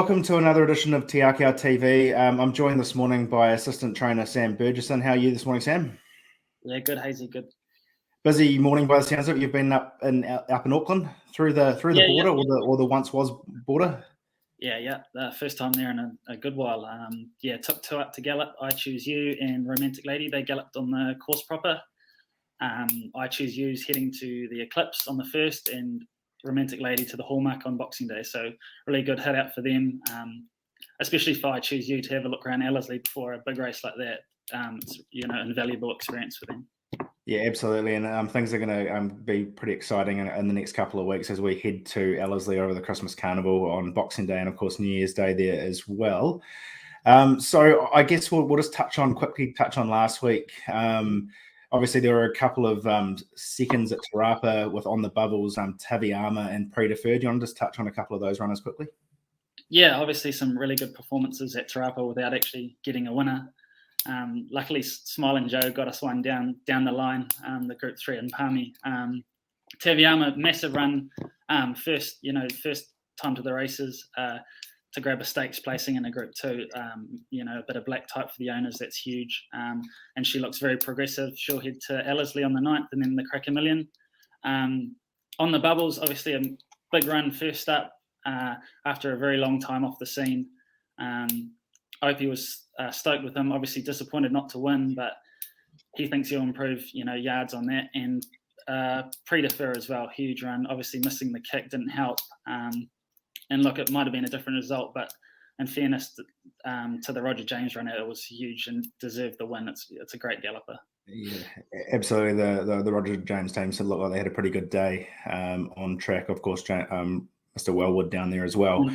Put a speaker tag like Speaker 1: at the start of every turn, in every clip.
Speaker 1: welcome to another edition of Akau TV. I'm joined this morning by assistant trainer Sam Burgesson. How are you this morning, Sam?
Speaker 2: Yeah, good, Hazy, good.
Speaker 1: Busy morning by the sounds of it. You've been up in Auckland through the border or the once was border.
Speaker 2: Yeah. The first time there in a good while. Took two up to gallop. I Choose You and Romantic Lady. They galloped on the course proper. I Choose You's heading to the Eclipse on the 1st, and Romantic Lady to the Hallmark on Boxing Day. So really good hit out for them, especially for I Choose You to have a look around Ellerslie before a big race like that. It's invaluable experience for them.
Speaker 1: Yeah, absolutely, and things are going to be pretty exciting in the next couple of weeks as we head to Ellerslie over the Christmas Carnival on Boxing Day and, of course, New Year's Day there as well. So I guess we'll just touch on last week. Obviously, there were a couple of seconds at Te Rapa with On the Bubbles, Taviama and Pre-Deferred. Do you want to just touch on a couple of those runners quickly?
Speaker 2: Yeah, obviously some really good performances at Te Rapa without actually getting a winner. Luckily, Smiling Joe got us one down the line, the Group 3 in Palmy. Taviama, massive run, first time to the races to grab a stakes placing in a Group 2. A bit of black type for the owners, that's huge. And she looks very progressive. She'll head to Ellerslie on the 9th and then the Cracker Million. On the Bubbles, obviously a big run first up after a very long time off the scene. Opie was stoked with him, obviously disappointed not to win, but he thinks he'll improve, yards on that. And Pre-Defer as well, huge run. Obviously missing the kick didn't help. And look, it might have been a different result, but in fairness to the Roger James run, it was huge and deserved the win. It's a great galloper.
Speaker 1: Yeah, absolutely. The Roger James team said look like they had a pretty good day on track. Of course, Mr. Wellwood down there as well.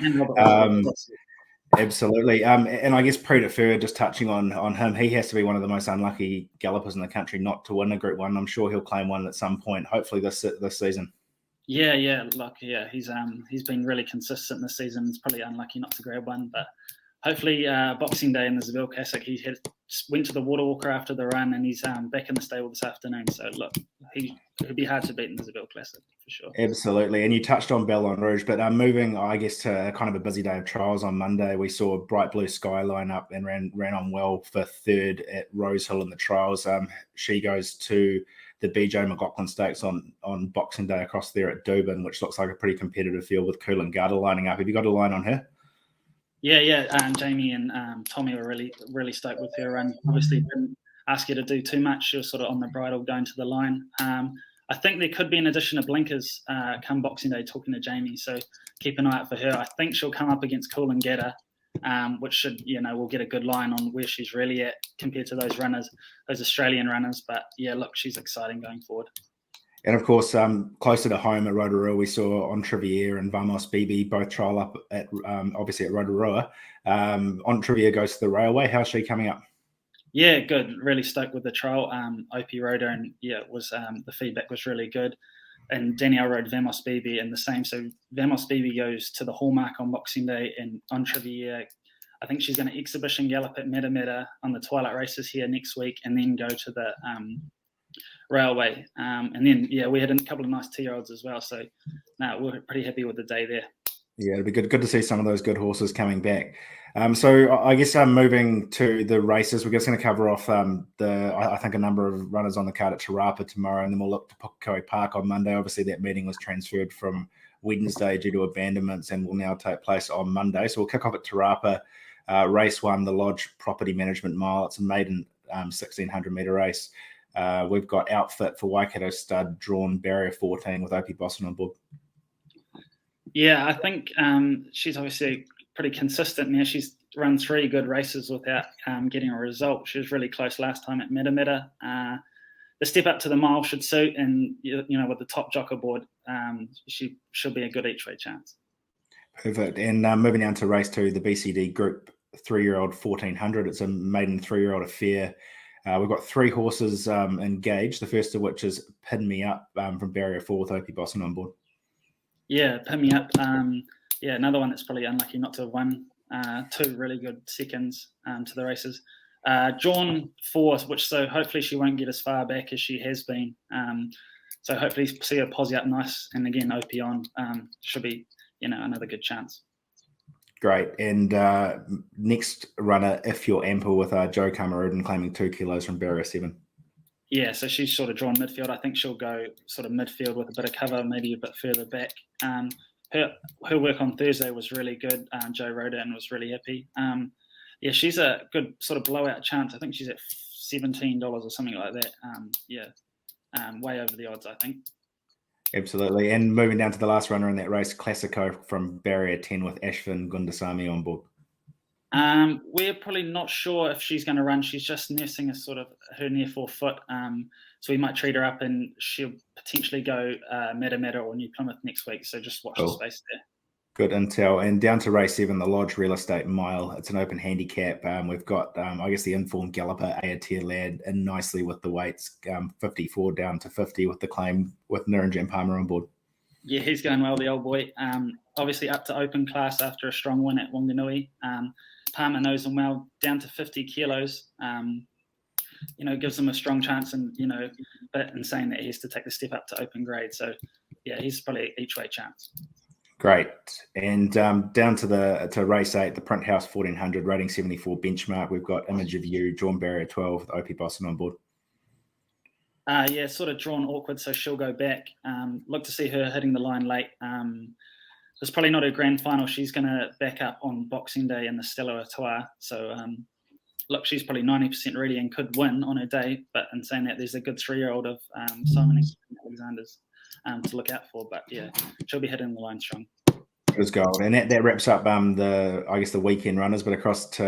Speaker 1: Absolutely. And I guess Pre-Defer, just touching on him, he has to be one of the most unlucky gallopers in the country not to win a Group 1. I'm sure he'll claim one at some point, hopefully this season.
Speaker 2: Yeah. Look, he's been really consistent this season. He's probably unlucky not to grab one, but hopefully Boxing Day in the Seville Classic, he went to the Water Walker after the run, and he's back in the stable this afternoon. So look, he'd be hard to beat in the Seville Classic for sure.
Speaker 1: Absolutely. And you touched on Bellon Rouge, but moving, I guess, to kind of a busy day of trials on Monday, we saw Bright Blue Sky line up and ran on well for third at Rosehill in the trials. She goes to the BJ McLaughlin Stakes on Boxing Day across there at Dubin, which looks like a pretty competitive field with Coolangatta lining up. Have you got a line on her?
Speaker 2: Yeah. Jamie and Tommy were really, really stoked with her run. Obviously, didn't ask her to do too much. She was sort of on the bridle going to the line. I think there could be an addition of blinkers come Boxing Day, talking to Jamie. So keep an eye out for her. I think she'll come up against Coolangatta, which should, we'll get a good line on where she's really at compared to those runners, those Australian runners. But yeah, look, she's exciting going forward.
Speaker 1: And of course, closer to home at Rotorua, we saw Entrevier and Vamos Bibi both trial up at obviously at Rotorua. Entrevier goes to the Railway. How's she coming up?
Speaker 2: Yeah, good. Really stoked with the trial. Opie rode her, and it was the feedback was really good. And Danielle rode Vamos Bibi in the same. So Vamos Bibi goes to the Hallmark on Boxing Day, and Entrevier, I think she's going to exhibition gallop at Meta on the Twilight races here next week, and then go to the Railway. And then, we had a couple of nice 2-year-olds as well. So, we're pretty happy with the day there.
Speaker 1: Yeah, it'd be good to see some of those good horses coming back. So I guess moving to the races, we're just going to cover off I think a number of runners on the card at Te Rapa tomorrow, and then we'll look to Pukekohe Park on Monday. Obviously, that meeting was transferred from Wednesday due to abandonments and will now take place on Monday. So we'll kick off at Te Rapa. Race 1, the Lodge Property Management Mile. It's a maiden 1,600-metre race. We've got Outfit for Waikato Stud drawn barrier 14 with Opie Boston on board. Yeah,
Speaker 2: I think she's obviously pretty consistent now. She's run 3 good races without getting a result. She was really close last time at Meta. The step up to the mile should suit, and with the top jocker board, she should be a good each way chance.
Speaker 1: Perfect. And moving on to race 2, the BCD Group 3-year-old 1400. It's a maiden 3-year-old affair. We've got 3 horses engaged, the first of which is Pin Me Up from barrier 4 with Opie Boston on board.
Speaker 2: Yeah, Pin Me Up. Another one that's probably unlucky not to have won. 2 really good seconds to the races. Drawn 4, so hopefully she won't get as far back as she has been. So hopefully see her posse up nice. And again, Opie on should be, another good chance.
Speaker 1: Great. And next runner, if you're ample, with Joe Cameron claiming 2 kilos from barrier 7.
Speaker 2: Yeah, so she's sort of drawn midfield. I think she'll go sort of midfield with a bit of cover, maybe a bit further back. Her work on Thursday was really good. Joe rode it and was really happy. Yeah, she's a good sort of blowout chance. I think she's at $17 or something like that. Way over the odds, I think.
Speaker 1: Absolutely. And moving down to the last runner in that race, Classico from barrier 10 with Ashvin Gundasamy on board.
Speaker 2: We're probably not sure if she's going to run. She's just nursing a sort of her near forefoot. So we might treat her up and she'll potentially go Matamata or New Plymouth next week. So just watch the space there.
Speaker 1: Good intel. And down to race 7, the Lodge Real Estate Mile. It's an open handicap. We've got, I guess, the informed galloper, Ayatir Lad, in nicely with the weights, 54 down to 50 with the claim with Niranjan Palmer on board.
Speaker 2: Yeah, he's going well, the old boy. Obviously up to open class after a strong win at Wanganui. Palmer knows him well, down to 50 kilos. Gives him a strong chance, and but in saying that, he has to take the step up to open grade. So yeah, he's probably each way chance.
Speaker 1: Great. And down to race 8, the Print House 1400 rating 74 benchmark. We've got Image of You, drawn barrier 12 with OP Boston on board.
Speaker 2: Yeah, sort of drawn awkward, so she'll go back. Look to see her hitting the line late. It's probably not her grand final. She's going to back up on Boxing Day in the Stella Artois. So, look, she's probably 90% ready and could win on her day. But in saying that, there's a good 3-year-old of Simon Alexander's to look out for. But yeah, she'll be hitting the line strong.
Speaker 1: Good gold. And that wraps up the weekend runners. But across to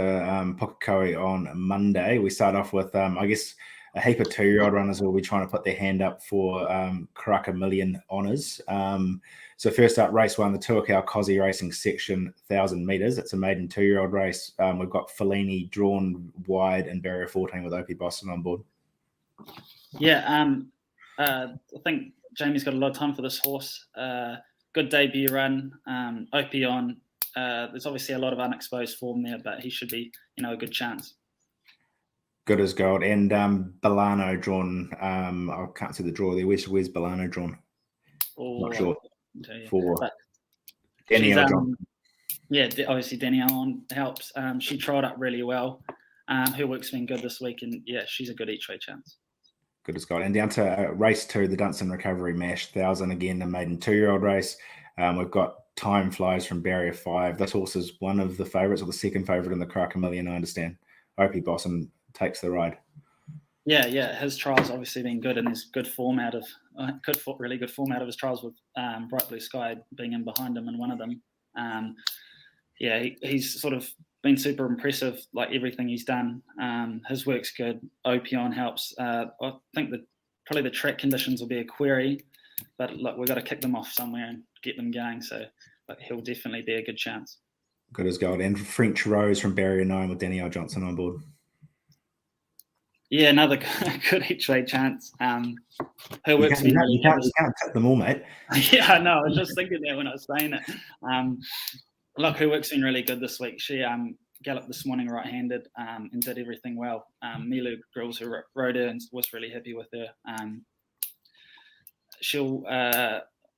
Speaker 1: Pukekohe on Monday, we start off with a heap of 2-year-old runners will be trying to put their hand up for Karaka Million honours. So first up, race 1, the Tuakau Cozzy Racing section, 1,000 metres. It's a maiden 2-year-old race. We've got Fellini drawn wide in barrier 14 with OP Boston on board.
Speaker 2: Yeah, I think Jamie's got a lot of time for this horse. Good debut run. OP on. There's obviously a lot of unexposed form there, but he should be, a good chance.
Speaker 1: Good as gold. And Balano drawn. I can't see the draw there. Where's Balano drawn? Not sure. For Danielle Johnson.
Speaker 2: Yeah, obviously Danielle helps. She tried up really well. Her work's been good this week, and yeah, she's a good each way chance.
Speaker 1: Good as gold. And down to race 2, the Dunstan Recovery Mash 1,000, again, a maiden 2-year-old race. We've got Time Flies from barrier 5. This horse is one of the favourites, or the second favourite in the Karaka Million, I understand. OP Boston takes the ride. Yeah.
Speaker 2: His trials obviously been good, and there's good form out of really good form out of his trials with Bright Blue Sky being in behind him in one of them. He's sort of been super impressive, like everything he's done. His work's good. Opion helps. I think that probably the track conditions will be a query, but look, we've got to kick them off somewhere and get them going. So he'll definitely be a good chance.
Speaker 1: Good as gold. And French Rose from barrier 9 with Danielle Johnson on board.
Speaker 2: Yeah, another good each way chance. Her work's
Speaker 1: been really good. You can't cut them all, mate.
Speaker 2: Yeah, I know. I was just thinking that when I was saying it. Look, her work's been really good this week. She galloped this morning right-handed and did everything well. Milu Grills, who rode her, and was really happy with her. She'll.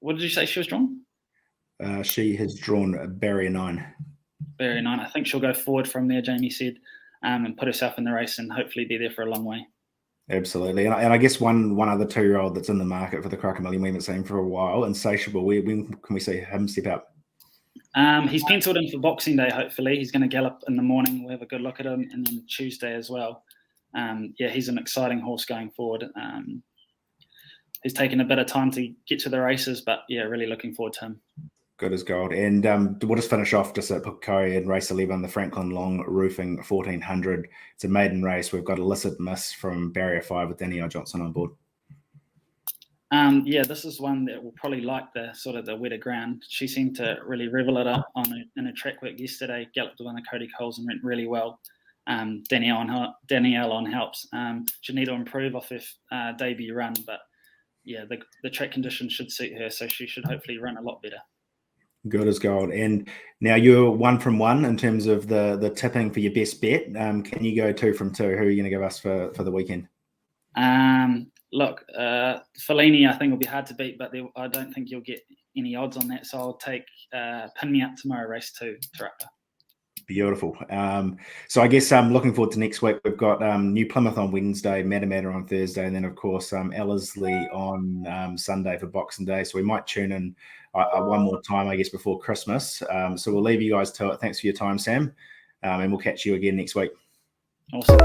Speaker 2: What did you say she was drawn?
Speaker 1: She has drawn barrier 9.
Speaker 2: Barrier 9. I think she'll go forward from there, Jamie said. And put herself in the race and hopefully be there for a long way.
Speaker 1: Absolutely. And I guess one other 2-year-old that's in the market for the Karaka Million we haven't seen for a while, Insatiable. When can we see him step up?
Speaker 2: He's penciled in for Boxing Day, hopefully. He's going to gallop in the morning. We'll have a good look at him, and then Tuesday as well. He's an exciting horse going forward. He's taken a bit of time to get to the races, but really looking forward to him. Good
Speaker 1: as gold. And we'll just finish off just at Pukekohe in race 11, the Franklin Long Roofing 1400. It's a maiden race. We've got Illicit Miss from barrier 5 with Danielle Johnson on board.
Speaker 2: This is one that will probably like the sort of the wetter ground. She seemed to really revel it up in a track work yesterday. Galloped one of Cody Coles and went really well. Danielle on helps. She'll need to improve off her debut run, but the track conditions should suit her, so she should hopefully run a lot better.
Speaker 1: Good as gold. And now you're 1 from 1 in terms of the tipping for your best bet. Can you go 2 from 2? Who are you going to give us for the weekend?
Speaker 2: Look, Fellini I think will be hard to beat, but I don't think you'll get any odds on that. So I'll take Pin Me Up tomorrow, race 2, Tarapa.
Speaker 1: Beautiful. So I guess I'm looking forward to next week. We've got New Plymouth on Wednesday, Matamata on Thursday, and then of course Ellerslie on Sunday for Boxing Day. So we might tune in one more time, I guess, before Christmas. So we'll leave you guys to it. Thanks for your time, Sam, and we'll catch you again next week.
Speaker 2: Awesome.